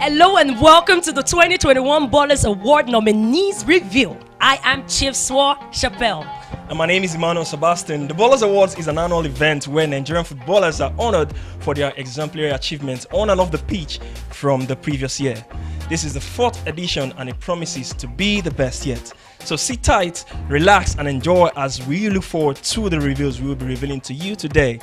Hello and welcome to the 2021 Ballers Award Nominees Review. I am Chief Swar Chappelle. And my name is Emmanuel Sebastian. The Ballers Awards is an annual event where Nigerian footballers are honored for their exemplary achievements on and off the pitch from the previous year. This is the 4th edition and it promises to be the best yet. So sit tight, relax and enjoy as we look forward to the reviews we will be revealing to you today.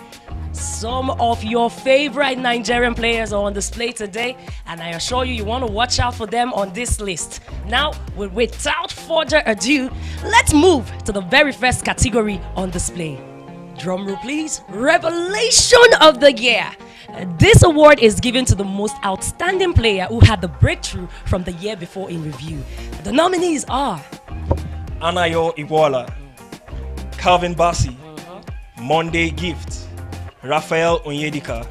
Some of your favorite Nigerian players are on display today, and I assure you want to watch out for them on this list. Now, without further ado, let's move to the very first category on display. Drum roll please. Revelation of the Year. This award is given to the most outstanding player who had the breakthrough from the year before in review. The nominees are Anayo Iwala, Calvin Bassey, Monday Gift, Raphael Onyedika,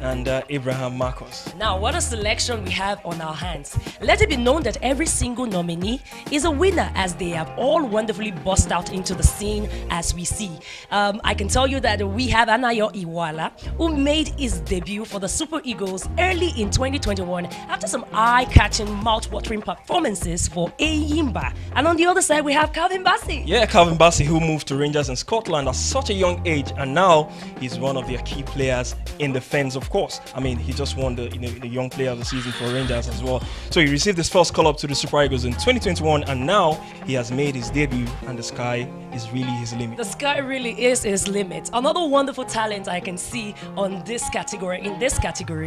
and Abraham Marcos. Now, what a selection we have on our hands. Let it be known that every single nominee is a winner, as they have all wonderfully burst out into the scene as we see. I can tell you that we have Anayo Iwala, who made his debut for the Super Eagles early in 2021 after some eye-catching, mouth-watering performances for Eyimba. And on the other side, we have Calvin Bassey. Yeah, Calvin Bassey, who moved to Rangers in Scotland at such a young age, and now he's one of their key players in defense, of course. I mean, he just won the young player of the season for Rangers as well. So he received his first call-up to the Super Eagles in 2021, and now he has made his debut, and the sky is really his limit. The sky really is his limit. Another wonderful talent I can see on this category,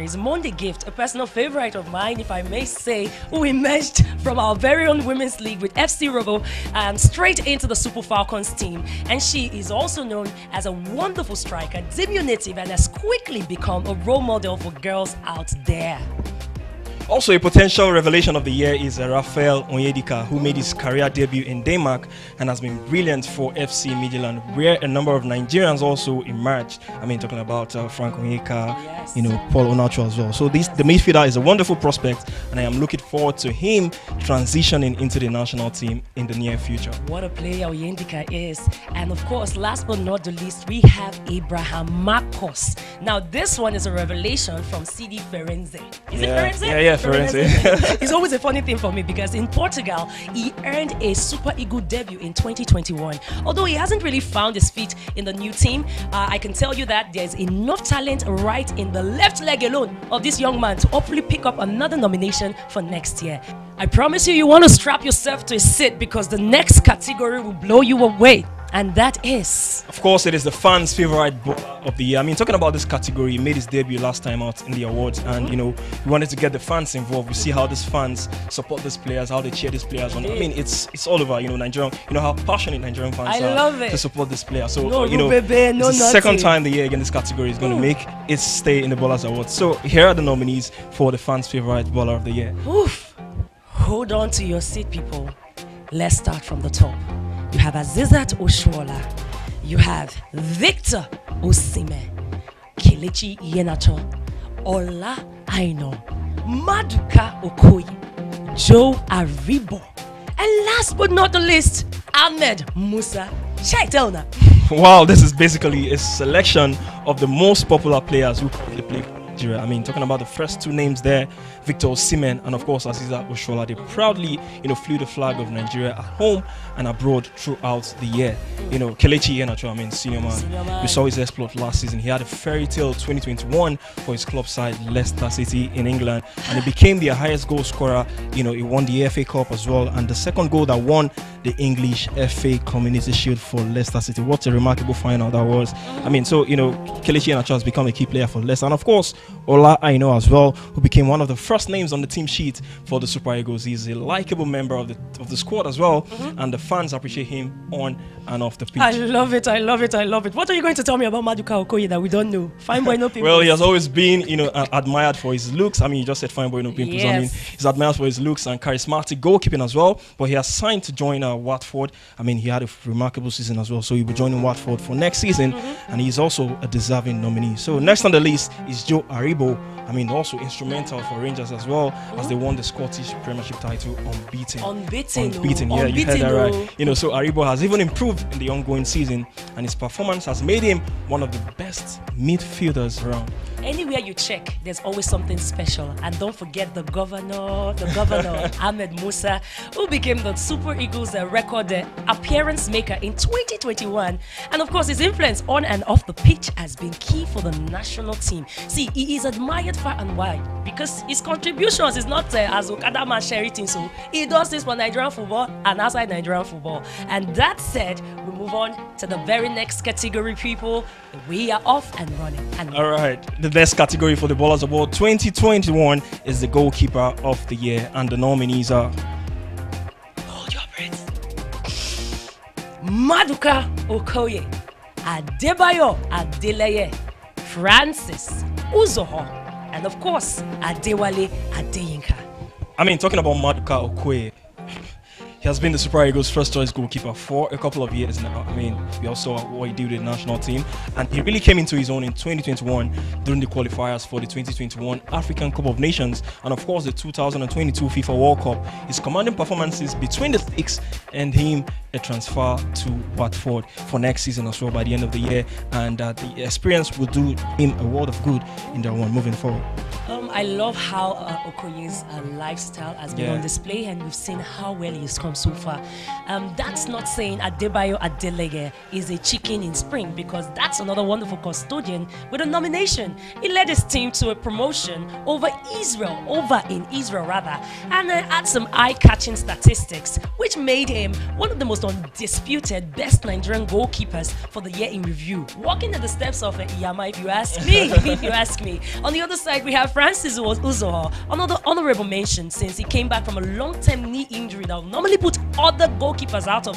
is Monday Gift, a personal favorite of mine, if I may say, who emerged from our very own women's league with FC Robo and straight into the Super Falcons team. And she is also known as a wonderful striker, diminutive, and has quickly become a role model for girls out there. Also, a potential revelation of the year is Raphael Onyedika, who made his career debut in Denmark and has been brilliant for FC Midtjylland, where a number of Nigerians also emerged. I mean, talking about Frank Onyeka, yes, Paul Onacho as well. So the midfielder is a wonderful prospect, and I am looking forward to him transitioning into the national team in the near future. What a player Onyedika is. And of course, last but not the least, we have Abraham Marcos. Now, this one is a revelation from CD Firenze. Is it Firenze? Yeah, Firenze. It's always a funny thing for me because in Portugal, he earned a Super Eagle debut in 2021. Although he hasn't really found his feet in the new team, I can tell you that there's enough talent right in the left leg alone of this young man to hopefully pick up another nomination for next year. I promise you want to strap yourself to a seat because the next category will blow you away. And that is, of course, it is the fans' favorite of the year. I mean, talking about this category, he made his debut last time out in the awards, and we wanted to get the fans involved. We see how these fans support these players, how they cheer these players on. I mean, it's all over. Nigerian. How passionate Nigerian fans are to support this player. So it's the second time the year again this category is going to make its stay in the Ballers Awards. So here are the nominees for the fans' favorite baller of the year. Oof. Hold on to your seat, people. Let's start from the top. You have Azizat Oshoala, you have Victor Osimhen, Kelechi Iheanacho, Ola Aina, Maduka Okoye, Joe Aribo, and last but not the least, Ahmed Musa Shaitelna. Wow, this is basically a selection of the most popular players who currently play for Nigeria. I mean, talking about the first two names there, Victor Osimhen and of course Azizat Oshoala, they proudly flew the flag of Nigeria at home and abroad throughout the year. Kelechi Iheanacho, I mean, senior man. We saw his exploit last season. He had a fairy tale 2021 for his club side Leicester City in England, and he became their highest goal scorer. He won the FA Cup as well, and the second goal that won the English FA Community Shield for Leicester City. What a remarkable final that was. I mean, so Kelechi Iheanacho has become a key player for Leicester, and of course Ola Aina as well, who became one of the first names on the team sheet for the Super Eagles. He's a likable member of the squad as well, and the fans appreciate him on and off the pitch. I love it. What are you going to tell me about Maduka Okoye that we don't know? Fine boy, no pimples. Well, he has always been admired for his looks. I mean, you just said fine boy, no pimples. Yes. I mean, he's admired for his looks and charismatic goalkeeping as well, but he has signed to join Watford. I mean, he had a remarkable season as well, so he'll be joining Watford for next season, and he's also a deserving nominee. So next on the list is Joe Aribo. I mean, also instrumental for Rangers as well, as they won the Scottish Premiership title unbeaten. Yeah, you heard that right. So Aribo has even improved in the ongoing season, and his performance has made him one of the best midfielders around. Anywhere you check, there's always something special. And don't forget the governor, Ahmed Musa, who became the Super Eagles record appearance maker in 2021. And of course, his influence on and off the pitch has been key for the national team. See, he is admired far and wide because his contributions is not as Okadama Sheraton. So he does this for Nigerian football and outside Nigerian football. And that said, we move on to the very next category, people. We are off and running. All right, the best category for the Ballers Award 2021 is the goalkeeper of the year, and the nominees are. Hold your breath. Maduka Okoye, Adebayo Adeleye, Francis Uzoho, and of course Adewale Adeyinka. I mean, talking about Maduka Okoye, he has been the Super Eagles' first choice goalkeeper for a couple of years now. I mean, we also saw what he did with the national team, and he really came into his own in 2021 during the qualifiers for the 2021 African Cup of Nations and of course the 2022 FIFA World Cup. His commanding performances between the sticks and him a transfer to Watford for next season as well by the end of the year, and the experience will do him a world of good in that one moving forward. I love how Okoye's lifestyle has been on display, and we've seen how well he's come so far. That's not saying Adebayo Adeleye is a chicken in spring, because that's another wonderful custodian with a nomination. He led his team to a promotion over in Israel, and had some eye-catching statistics, which made him one of the most undisputed best Nigerian goalkeepers for the year in review, walking in the steps of Iyama, if you ask me. On the other side, we have Francis Uzoho, another honorable mention since he came back from a long-term knee injury that would normally put other goalkeepers out of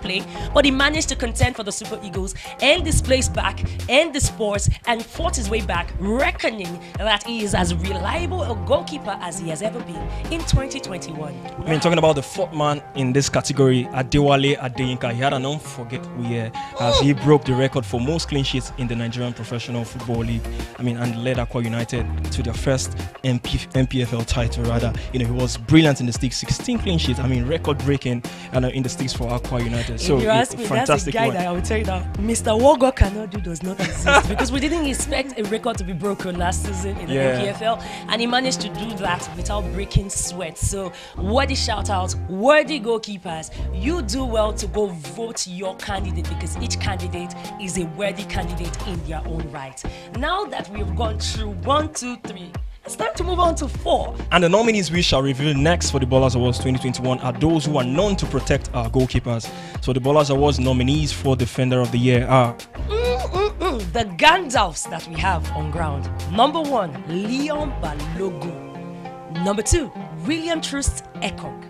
play, but he managed to contend for the Super Eagles and displace back and the sports and fought his way back, reckoning that he is as reliable a goalkeeper as he has ever been in 2021. I mean, talking about the fourth man in this category, Adewale Adeyinka, he had an unforgettable year as he broke the record for most clean sheets in the Nigerian Professional Football League. I mean, and led Akwa United to their first MPFL title, rather. You know, he was brilliant in the sticks, 16 clean sheets. I mean, record-breaking in the sticks for Akwa United. So, if you ask me, that's a guy that I will tell you that Mr. Wogo cannot do does not exist, because we didn't expect a record to be broken last season in the MPFL, and he managed to do that without breaking sweat. So, worthy shout-outs, worthy goalkeepers. You do well to go vote your candidate, because each candidate is a worthy candidate in their own right. Now that we've gone through 1, 2, 3, it's time to move on to 4. And the nominees we shall reveal next for the Ballers Awards 2021 are those who are known to protect our goalkeepers. So the Ballers Awards nominees for Defender of the Year are... the Gandalfs that we have on ground. Number 1, Leon Balogun. Number 2, William Troost Ekong.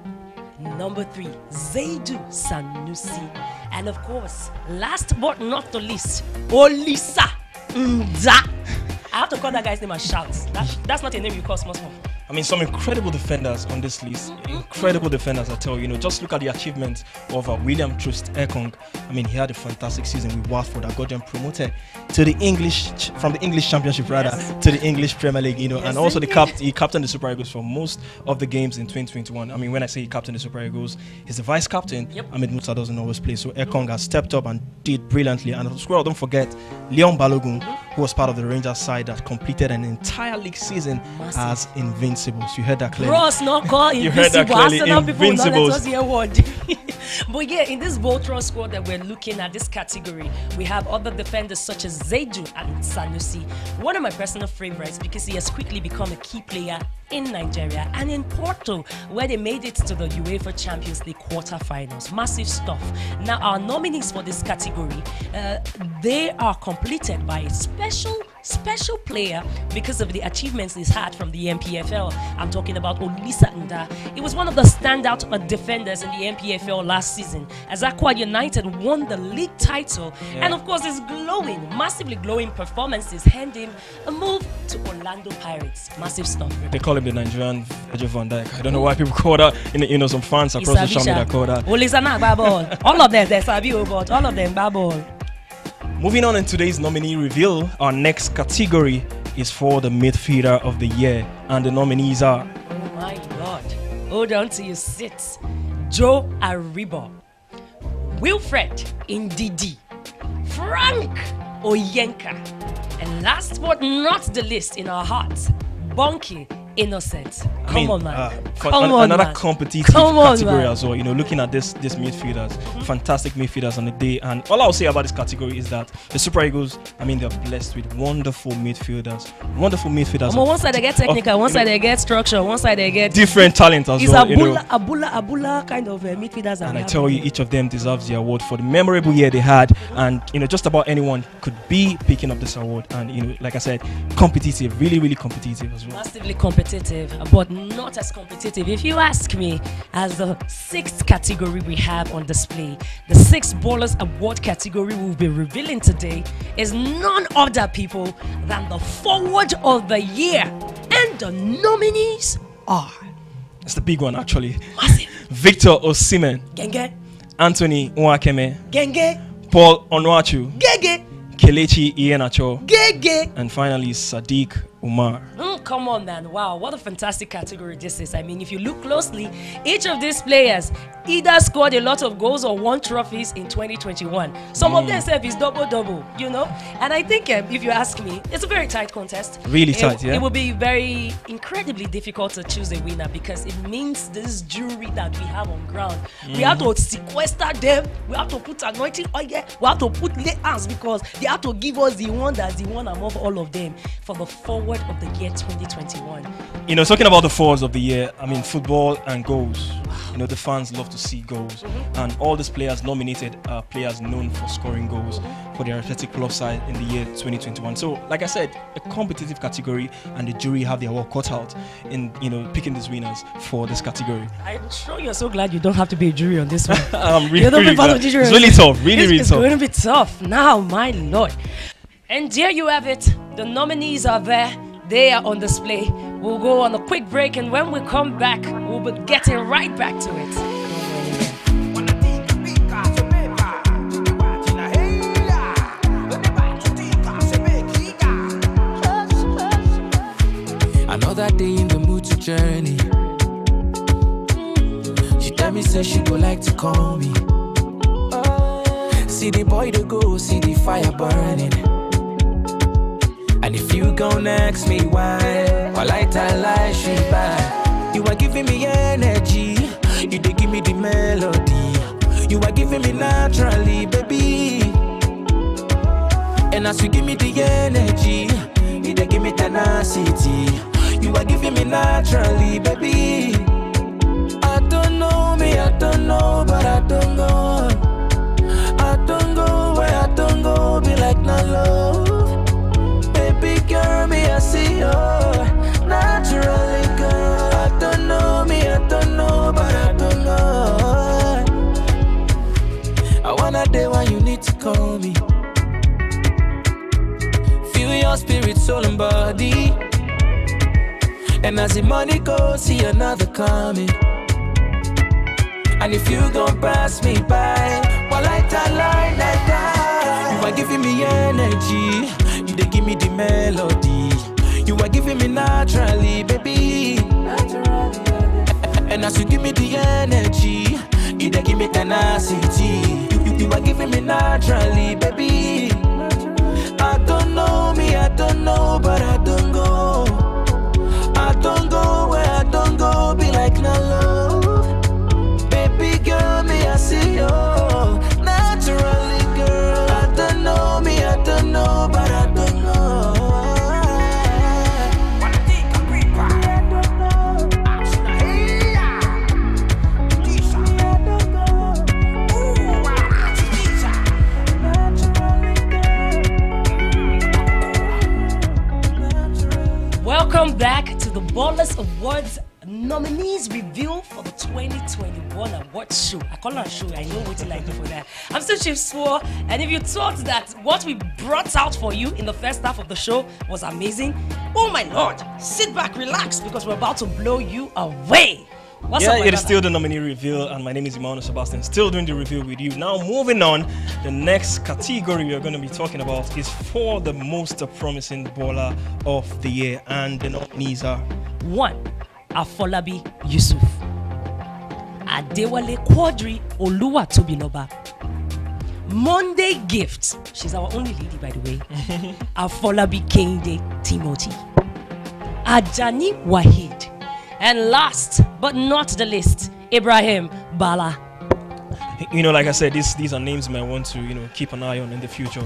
Number 3, Zaidu Sanusi. And of course, last but not the least, Olisa Nda. I have to call that guy's name and shout. That's not a name you call small. I mean, some incredible defenders on this list. Incredible defenders, I tell you. You know, just look at the achievements of William Troost Ekong. I mean, he had a fantastic season with Watford that got them promoted to the English, from the English Championship rather, to the English Premier League. You know, and also he captained the Super Eagles for most of the games in 2021. I mean, when I say he captained the Super Eagles, he's the vice captain. Ahmed Musa doesn't always play, so Ekong has stepped up and did brilliantly. And as well, don't forget Leon Balogun, who was part of the Rangers side that completed an entire league season as Invincibles. You heard that clearly. Bros, not call Invincible. You heard that clearly. Invincibles. But yeah, in this Voltron squad that we're looking at, this category, we have other defenders such as Zaidu and Sanusi. One of my personal favorites, because he has quickly become a key player in Nigeria and in Porto, where they made it to the UEFA Champions League quarterfinals. Massive stuff. Now, our nominees for this category, they are completed by a special player because of the achievements he's had from the MPFL. I'm talking about Olisa Nda. He was one of the standout defenders in the MPFL last season as Akwa United won the league title. And of course, his massively glowing performances hand him a move to Orlando Pirates. Massive stuff. They call him the Nigerian Virgil van Dijk. I don't know why people call that. You know, some fans across the social media call that. Olisa Nda, all of them, they're Sabio, but all of them, babble. Moving on in today's nominee reveal, our next category is for the midfielder of the year, and the nominees are... Oh my God. Hold on to your seats. Joe Aribo, Wilfred Ndidi, Frank Oyenka, And last but not the least in our hearts, Bonky Innocent. Come on, man. Another competitive category as well. You know, looking at this midfielders, fantastic midfielders on the day. And all I'll say about this category is that the Super Eagles, I mean, they're blessed with wonderful midfielders. Wonderful midfielders. One side they get technical, one side they get structure, one side they get different talent as well. It's Abula kind of midfielders. And I tell you, each of them deserves the award for the memorable year they had. And you know, just about anyone could be picking up this award. And you know, like I said, competitive, really, really competitive as well. Massively competitive, but not as competitive, if you ask me, as the 6th category we have on display. The 6th Ballers Award category we'll be revealing today is none other people than the Forward of the Year. And the nominees are... It's the big one, actually. Massive. Victor Osimhen. Genge. Anthony Nwakeme. Genge. Paul Onuachu. Genge. Kelechi Iheanacho. Genge. And finally, Sadiq Umar. Come on, man. Wow, what a fantastic category this is. I mean, if you look closely, each of these players either scored a lot of goals or won trophies in 2021. Some of them say is double-double, you know? And I think, if you ask me, it's a very tight contest. Really tight, yeah? It will be very, incredibly difficult to choose a winner because it means this jury that we have on ground. We have to sequester them. We have to put anointing oil. We have to put lay hands because they have to give us the one that's the one above all of them for the Forward of the Year 2021. You know, talking about the forwards of the year, I mean, football and goals. You know, the fans love to see goals. And all these players nominated are players known for scoring goals for their respective club side in the year 2021. So, like I said, a competitive category, and the jury have their work cut out in, you know, picking these winners for this category. I'm sure you're so glad you don't have to be a jury on this one. I'm really glad. It's really tough, really tough. It's going to be tough. Now, my Lord. And there you have it. The nominees are there. They are on display. We'll go on a quick break, and when we come back, we'll be getting right back to it. Another day in the mood to journey. She tell me, say she go like to call me. See the boy to go, see the fire burning. And if you gon' ask me why, I like that light she buy. You are giving me energy, you dey give me the melody. You are giving me naturally, baby. And as you give me the energy, you dey give me tenacity. You are giving me naturally, baby. I don't know me, I don't know, but I don't go. I don't go where I don't go, be like no love. Baby girl, me I see you naturally, girl. I don't know me, I don't know, but I don't know. I wanna day when you need to call me. Feel your spirit, soul and body. And as the money goes, see another coming. And if you gon' pass me by, well, like that line like that. You are giving me energy, you dey give me the melody. You are giving me naturally, baby. And as you give me the energy, you dey give me tenacity. You are giving me naturally, baby. I don't know me, I don't know, but I don't go. I don't go where I don't go, be like no love. Baby girl, me I see you naturally, girl. I don't know me, I don't know, but I don't know. Welcome back to the Ballers Awards nominees review for the 2021 awards show. I call it a show, I know what I do for that. I'm still Chief Swore, and if you thought that what we brought out for you in the first half of the show was amazing, oh my Lord, sit back, relax, because we're about to blow you away. What's up, it is still the nominee reveal, and my name is Emmanuel Sebastian, still doing the review with you. Now, moving on, the next category we are going to be talking about is for the most promising baller of the year, and the nominees are 1. Afolabi Yusuf, Adewale Quadri Oluwatobiloba, Monday Gift. She's our only lady, by the way. Afolabi Kende Timothy. Ajani Wahid. And last but not the least, Ibrahim Bala. Like I said, these are names you might want to, keep an eye on in the future.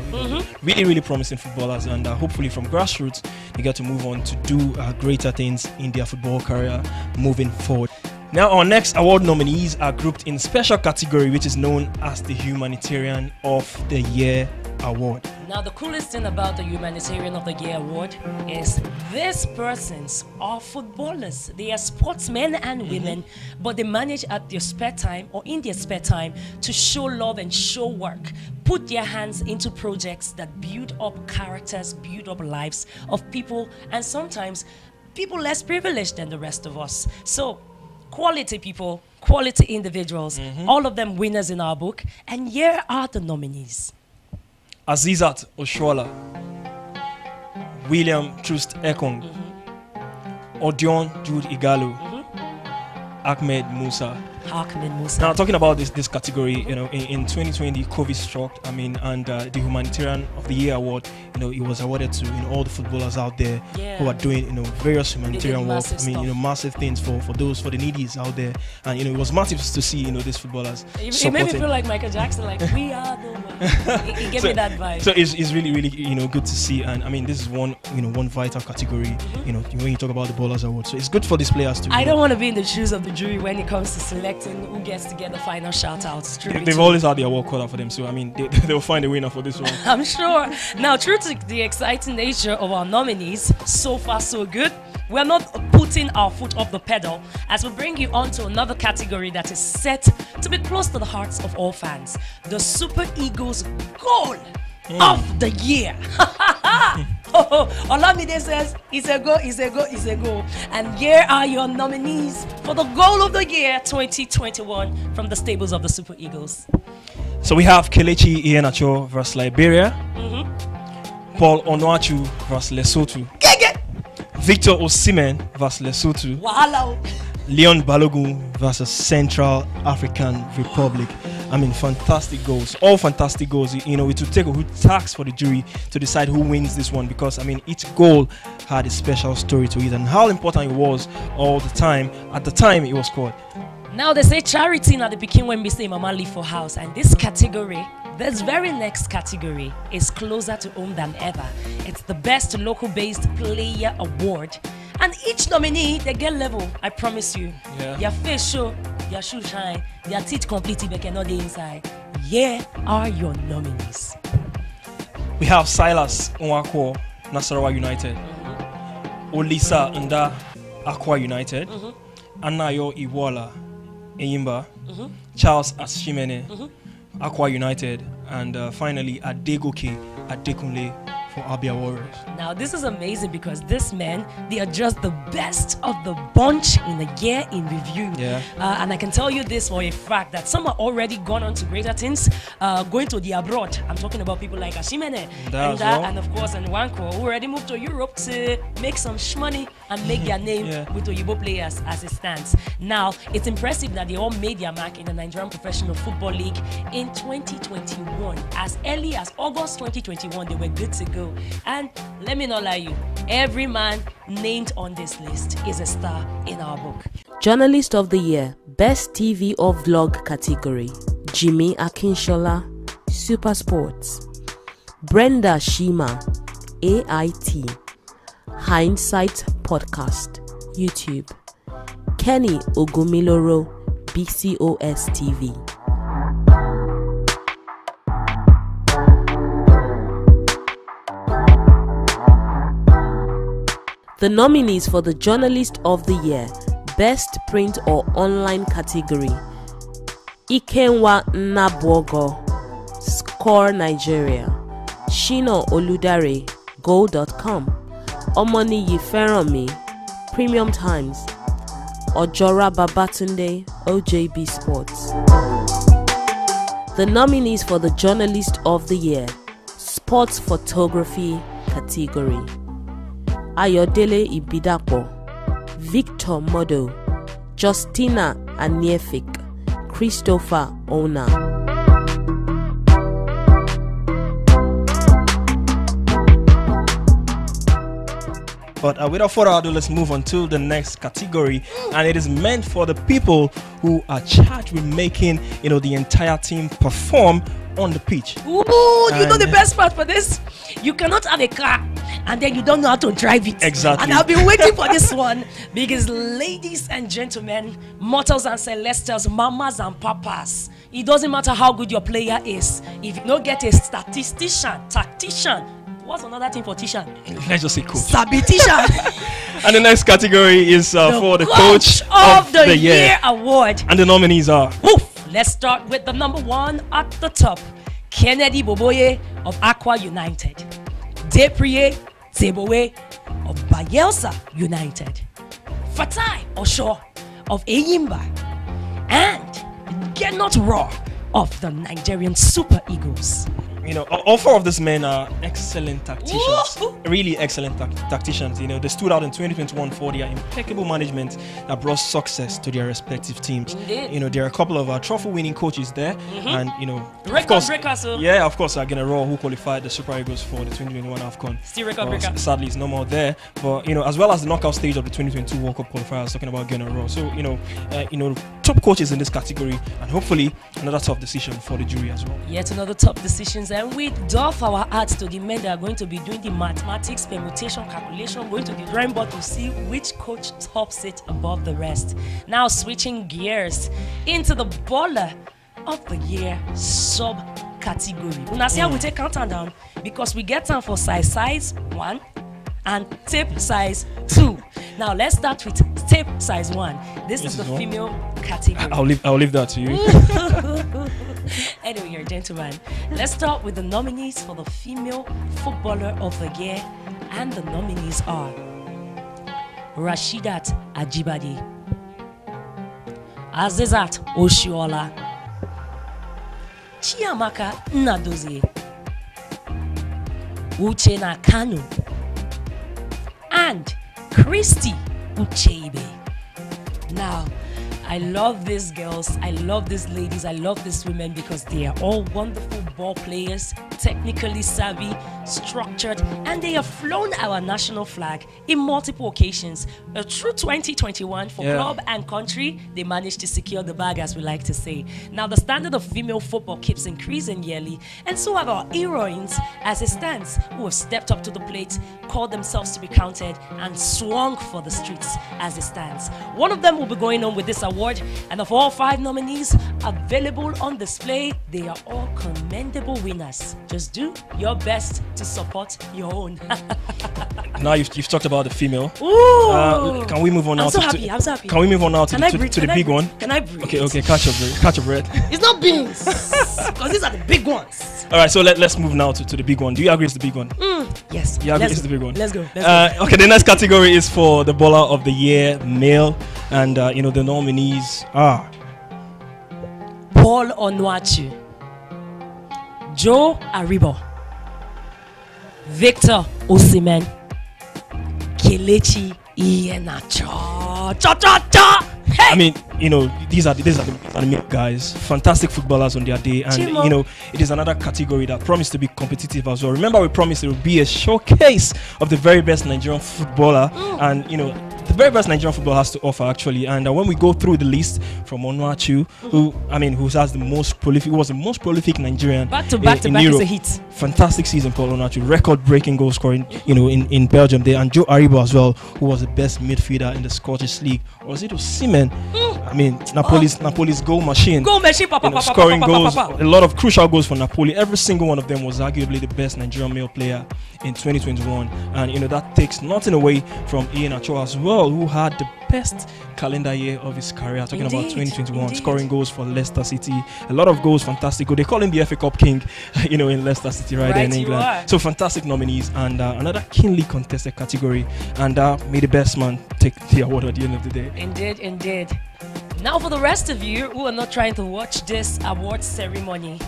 Really, really promising footballers, and hopefully from grassroots, they get to move on to do greater things in their football career moving forward. Now, our next award nominees are grouped in a special category, which is known as the Humanitarian of the Year Award. Now, the coolest thing about the Humanitarian of the Year Award is these persons are footballers. They are sportsmen and women, but they manage at their spare time or in their spare time to show love and show work, put their hands into projects that build up characters, build up lives of people, and sometimes people less privileged than the rest of us. So, quality people, quality individuals, all of them winners in our book. And here are the nominees. Azizat Oshoala, William Trust Ekong, Odion Jude Igalo, Ahmed Musa. Now, talking about this category, in 2020, COVID struck. And the Humanitarian of the Year Award, it was awarded to all the footballers out there who are doing various humanitarian work. Massive things for the needies out there, and it was massive to see these footballers. It made me feel like Michael Jackson, like we are the one. It gave me that vibe. So it's really, really good to see, and this is one vital category. When you talk about the Ballers Award, so it's good for these players to. I don't want to be in the shoes of the jury when it comes to selecting who gets to get the final shout outs. They've always had the award called out for them, so they'll find a winner for this one. I'm sure. Now, true to the exciting nature of our nominees, so far so good, we're not putting our foot off the pedal as we bring you on to another category that is set to be close to the hearts of all fans. The Super Eagles Goal of the Year. Olamide says, it's a go. And here are your nominees for the Goal of the Year 2021 from the stables of the Super Eagles. So we have Kelechi Iheanacho versus Liberia, Paul Onuachu versus Lesotho, Victor Osimhen versus Lesotho, Leon Balogun versus Central African Republic. Fantastic goals. All fantastic goals. It will take a good task for the jury to decide who wins this one, because each goal had a special story to it and how important it was all the time at the time it was scored. Now they say charity at the beginning when we say Mama leave for house, and this category, this very next category, is closer to home than ever. It's the Best Local-Based Player Award. And each nominee, they get level, I promise you. Your face show, your shoe shine, your teeth completely, they cannot be inside. Here are your nominees. We have Silas Nwako, Nasarawa United, Olisa Nda, Akwa United, Anayo Iwola, Eyimba, Charles Ashimene, Akwa United, and finally Adegoke Adekunle for Abia Warriors. Now this is amazing because these men, they are just the best of the bunch in the year in review. And I can tell you this for a fact that some are already gone on to greater things, going to the abroad. I'm talking about people like Ashimene and of course Nwanko, who already moved to Europe to make some money and make their name with Oyibo players as it stands. Now it's impressive that they all made their mark in the Nigerian Professional Football League in 2021. As early as August 2021, they were good to go. And let me not lie you, every man named on this list is a star in our book. Journalist of the Year, Best TV or Vlog category, Jimmy Akinshola, Super Sports, Brenda Shima, AIT, Hindsight Podcast, YouTube, Kenny Ogumiloro, BCOS TV. The nominees for the Journalist of the Year, Best Print or Online category, Ikenwa Nnabuogo, Score Nigeria, Shino Oludare, Go.com, Omoniyi Feranmi, Premium Times, Ojora Babatunde, OJB Sports. The nominees for the Journalist of the Year, Sports Photography category, Ayodele Ibidapo, Victor Modo, Justina Aniefik, Christopher Ona. But without further ado, let's move on to the next category, and it is meant for the people who are charged with making the entire team perform on the pitch. Ooh, you know the best part for this? You cannot have a car and then you don't know how to drive it. Exactly. And I've been waiting for this one because, ladies and gentlemen, mortals and celestials, mamas and papas, it doesn't matter how good your player is. If you don't get a tactician, what's another thing for Tishan? Let's just say coach. Sabitician. And the next category is for the coach of the year award. And the nominees are... Woof. Let's start with the number one at the top. Kennedy Boboye of Aqua United. Deprier Tebowe of Bayelsa United. Fatai Osho of Eyimba. And Genot Raw of the Nigerian Super Eagles. All four of these men are excellent tacticians. Woo! Really excellent tacticians. They stood out in 2021 for their impeccable management that brought success to their respective teams. Indeed. There are a couple of trophy-winning coaches there, and Record breaker, so. Yeah, of course, General who qualified the Super Eagles for the 2021 AFCON. Still record breaker. Sadly, it's no more there. But as well as the knockout stage of the 2022 World Cup qualifier, I was talking about General. So top coaches in this category, and hopefully another tough decision for the jury as well. Yet another top decisions, and we doff our hearts to the men that are going to be doing the mathematics, permutation, calculation, going to the drawing board to see which coach tops it above the rest. Now switching gears into the baller of the year sub-category. Una see how we take countdown down because we get time for size 1 and tape size 2. Now let's start with tape size 1. This is the female category. I'll leave that to you. Anyway, your gentlemen, let's start with the nominees for the female footballer of the year, and the nominees are Rashidat Ajibade, Azizat Oshiola, Chiamaka Nnadozie, Uchenna Kanu, and Christy Ucheibe. Now, I love these girls, I love these ladies, I love these women because they are all wonderful ball players, technically savvy, structured, and they have flown our national flag in multiple occasions. Through 2021 for club and country, they managed to secure the bag, as we like to say. Now, the standard of female football keeps increasing yearly, and so have our heroines as it stands, who have stepped up to the plate, called themselves to be counted, and swung for the streets as it stands. One of them will be going on with this award, and of all 5 nominees available on display, they are all commendable winners. Just do your best to support your own. Now you've talked about the fememale. Ooh. Can we move on now? I'm so happy. Can we move on now to the big one? Can I breathe? Okay. Catch your breath. It's not beans, because these are the big ones. All right, so let's move now to the big one. Do you agree it's the big one? Yes. You agree it's the big one? Let's go. Okay, the next category is for the baller of the year male, and the nominees are Paul Onuachu, Joe Aribo, Victor Osimhen, Kelechi Iheanacho. Cha. Hey! I mean, these are the male guys, fantastic footballers on their day, and Chimo. it is another category that promised to be competitive as well. Remember, we promised it would be a showcase of the very best Nigerian footballer, and the very best Nigerian football has to offer actually. And when we go through the list from Onuachu, who has the most prolific, was the most prolific Nigerian back to back Europe. is a hit. Fantastic season, Paul Onuachu, record-breaking goal scoring, in Belgium there, and Joe Aribo as well, who was the best midfielder in the Scottish League. Or was it Osimhen? I mean, Napoli's goal machine. Scoring goals, a lot of crucial goals for Napoli. Every single one of them was arguably the best Nigerian male player in 2021, and that takes nothing away from Iheanacho as well, who had the best calendar year of his career. Talking about 2021, scoring goals for Leicester City, a lot of goals, fantastic goal. They call him the FA Cup King, in Leicester City right there in England. So fantastic nominees, and another keenly contested category, and may the best man take the award at the end of the day. Indeed. Now, for the rest of you who are not trying to watch this award ceremony,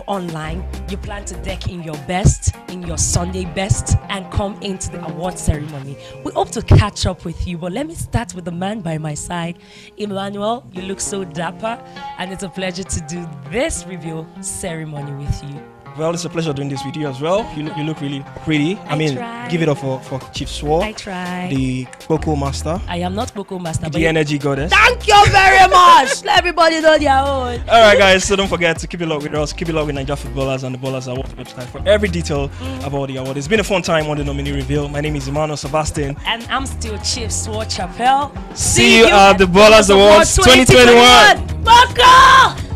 online, you plan to deck in your best, in your Sunday best, and come into the award ceremony. We hope to catch up with you, but let me start with the man by my side. Emmanuel, you look so dapper, and it's a pleasure to do this reveal ceremony with you. Well, it's a pleasure doing this with you as well. You look really pretty. I mean, tried. give it up for Chief Swore. I tried. The Boko Master. I am not Boko Master. The energy goddess. Thank you very much. Let everybody know their own. Alright guys, so don't forget to keep it locked with us. Keep it locked with Naija Footballers and the Ballers Award website for every detail about the award. It's been a fun time on the nominee reveal. My name is Emmanuel Sebastian. And I'm still Chief Swore Chappelle. See you at the Ballers Awards 2021. Boko!